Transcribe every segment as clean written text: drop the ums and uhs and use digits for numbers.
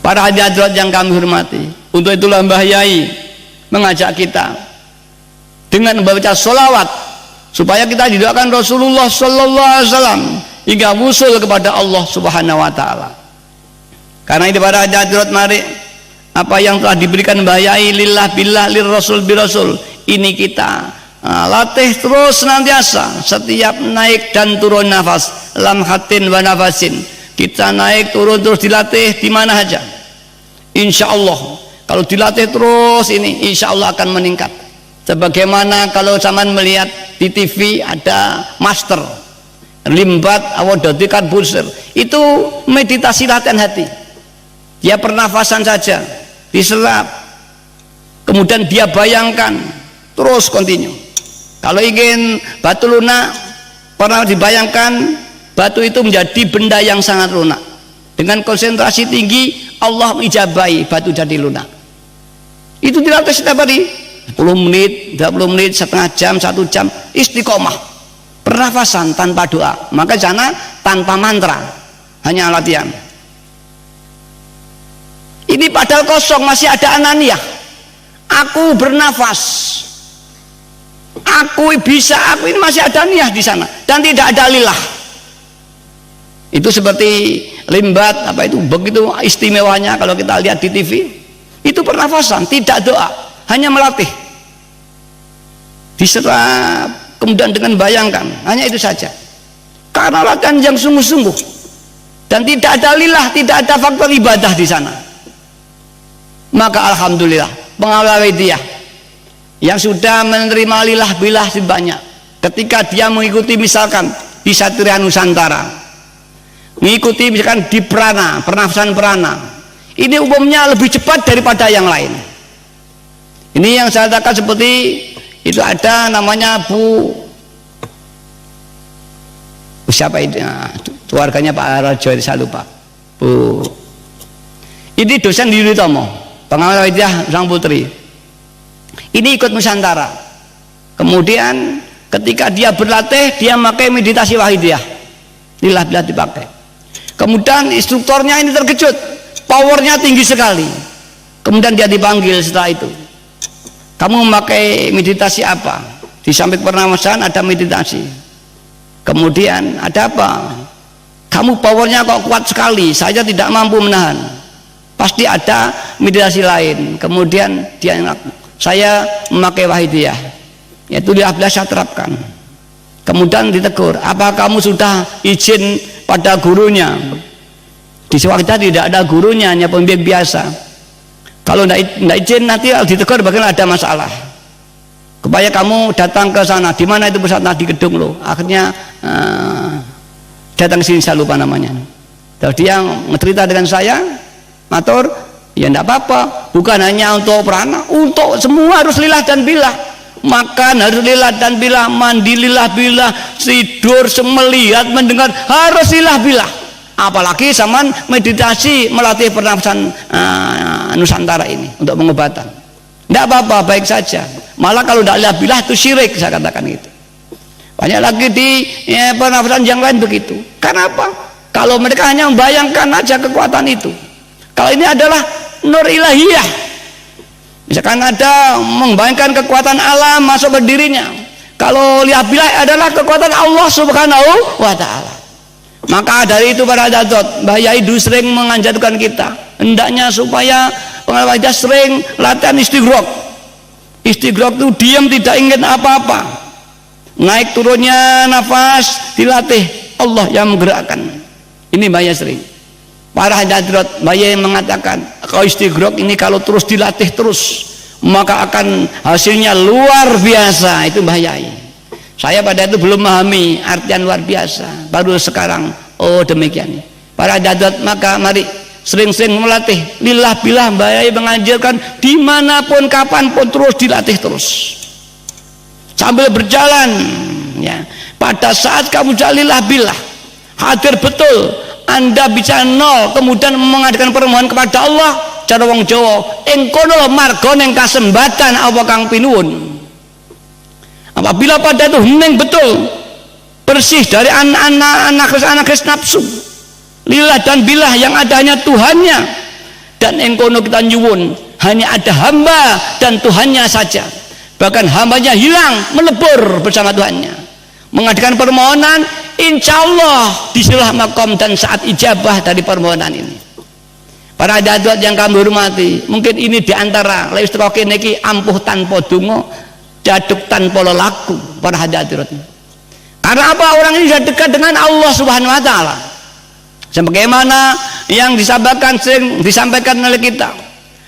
Para hadirat yang kami hormati, untuk itulah Mbah Yai mengajak kita dengan membaca sholawat supaya kita didoakan Rasulullah Sallallahu Alaihi Wasallam hingga wusul kepada Allah Subhanahu Wa Taala. Karena itu para hadirat, mari apa yang telah diberikan Mbah Yai lillah billah lir rasul birasul ini kita latih terus senantiasa, setiap naik dan turun nafas, lamhatin wa nafasin, kita naik turun terus dilatih di mana saja. Insya Allah kalau dilatih terus ini insya Allah akan meningkat. Sebagaimana kalau zaman melihat di TV ada master limbat awadatikan busir, itu meditasi latihan hati. Dia pernafasan saja diserap, kemudian dia bayangkan terus kontinu. Kalau ingin batu lunak, pernah dibayangkan batu itu menjadi benda yang sangat lunak. Dengan konsentrasi tinggi Allah mengijabahi batu jadi lunak. Itu dilatih setiap hari 10 menit, 20 menit, setengah jam, 1 jam, istiqomah, pernafasan tanpa doa. Maka sana tanpa mantra, hanya latihan. Ini padahal kosong, masih ada ananiyah. Aku bernafas, aku bisa, aku ini masih ada niat di sana dan tidak ada lillah. Itu seperti limbat apa itu, begitu istimewanya kalau kita lihat di TV. Itu pernafasan, tidak doa, hanya melatih, diserap, kemudian dengan bayangkan, hanya itu saja. Karena latihan yang sungguh-sungguh dan tidak ada lillah, tidak ada faktor ibadah di sana. Maka alhamdulillah pengawal Widiyah yang sudah menerima lillah billah banyak, ketika dia mengikuti misalkan di Satria Nusantara, mengikuti misalkan di prana, pernafasan prana, ini umumnya lebih cepat daripada yang lain. Ini yang saya katakan seperti itu, ada namanya Bu siapa itu, keluarganya Pak Rajo, saya lupa, Bu, ini dosen di Yuditomo, pengawal Widiyah sang putri. Ini ikut Nusantara, kemudian ketika dia berlatih dia pakai meditasi wahidiyah, lillah billah dipakai. Kemudian instruktornya ini terkejut, powernya tinggi sekali. Kemudian dia dipanggil setelah itu, kamu memakai meditasi apa? Di samping pernafasan ada meditasi. Kemudian ada apa? Kamu powernya kok kuat sekali, saya tidak mampu menahan. Pasti ada meditasi lain. Kemudian dia ngaku, saya memakai wahidiyah, yaitu lillah billah saya terapkan. Kemudian ditegur, apa kamu sudah izin pada gurunya? Di Swakhda tidak ada gurunya, hanya pembimbing biasa. Kalau tidak izin nanti ditegur bagaimana, ada masalah. Supaya kamu datang ke sana, di mana itu pusat di gedung lo. Akhirnya datang ke sini, saya lupa namanya. Terus dia cerita dengan saya, matur, ya tidak apa-apa, bukan hanya untuk prana, untuk semua harus lillah dan billah. Makan harus lillah dan billah, mandi lillah billah, tidur, melihat, mendengar harus lillah billah. Apalagi zaman meditasi melatih pernafasan Nusantara ini untuk pengobatan. Tidak apa-apa, baik saja. Malah kalau tidak lillah billah itu syirik, saya katakan itu. Banyak lagi di pernafasan yang lain begitu. Karena apa? Kalau mereka hanya membayangkan aja kekuatan itu. Kalau ini adalah nur ilahiyah, misalkan ada membayangkan kekuatan alam masuk berdirinya. Kalau lillah billah adalah kekuatan Allah Subhanahu wa Ta'ala. Maka dari itu para hadirat, Mbah Yai sering menganjurkan kita hendaknya supaya pengawal sering latihan istighraq. Istighraq itu diam, tidak ingin apa-apa, naik turunnya nafas dilatih, Allah yang menggerakkan. Ini Mbah Yai sering. Para hadirat, Mbah Yai mengatakan kalau istighraq ini kalau terus dilatih terus maka akan hasilnya luar biasa. Itu Mbah Yai. Saya pada itu belum memahami artian luar biasa, baru sekarang oh demikian. Para hadirat, maka mari sering-sering melatih lillah billah. Mbah Yai mengajarkan dimanapun kapanpun terus dilatih terus sambil berjalan ya. Pada saat kamu lillah billah hadir betul, Anda bicara nol, kemudian mengadakan permohonan kepada Allah cara wong Jawa, engkono marga ning kasembatan apa kang pinuwun. Apabila pada itu hening betul, bersih dari anak nafsu, lillah dan billah yang adanya Tuhannya, dan engkono kita nyuwun hanya ada hamba dan Tuhannya saja, bahkan hambanya hilang melebur bersama Tuhannya, mengadakan permohonan, insya Allah disilah makom dan saat ijabah dari permohonan ini. Para hadirat yang kami hormati, mungkin ini diantara lewis roke niki ampuh tanpa dungo, jaduk tanpa lelaku. Para hadirat, karena apa? Orang ini sudah dekat dengan Allah Subhanahu Wa Taala, sebagaimana yang disampaikan oleh kita,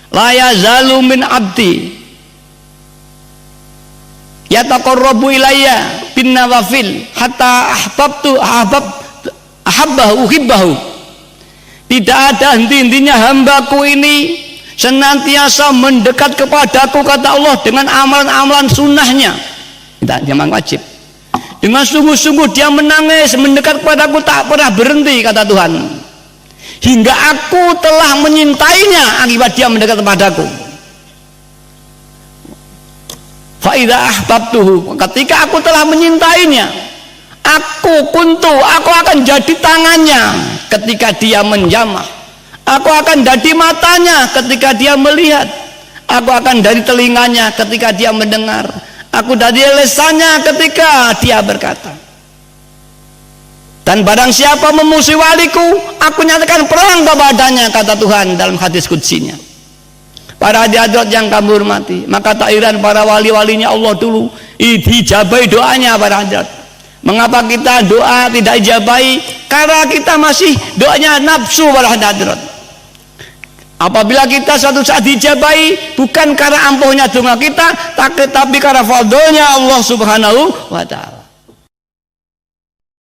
la yazalu min abdi yataqarrabu ilayya bin nawafil hatta ahabbahu uhibbahu. Tidak ada henti-hentinya hambaku ini senantiasa mendekat kepadaku, kata Allah, dengan amalan-amalan sunnahnya. Tidak memang wajib. Dengan sungguh-sungguh dia menangis mendekat kepadaku, tak pernah berhenti, kata Tuhan, hingga aku telah menyintainya akibat dia mendekat kepadaku. Fa idza ahbabtuhu, ketika aku telah menyintainya, aku akan jadi tangannya ketika dia menjamah, aku akan jadi matanya ketika dia melihat, aku akan dari telinganya ketika dia mendengar, aku dari lesannya ketika dia berkata. Dan barang siapa memusuhi waliku, aku nyatakan perang kepadanya, kata Tuhan dalam hadis qudsinya. Para hadirat yang kami hormati, maka takdiran para wali-walinya Allah dulu dijabai doanya. Para hadirat, mengapa kita doa tidak ijabai? Karena kita masih doanya nafsu. Para hadirat, apabila kita suatu saat dijabai, bukan karena ampuhnya doa kita, tapi karena fadlnya Allah Subhanahu Wa Taala.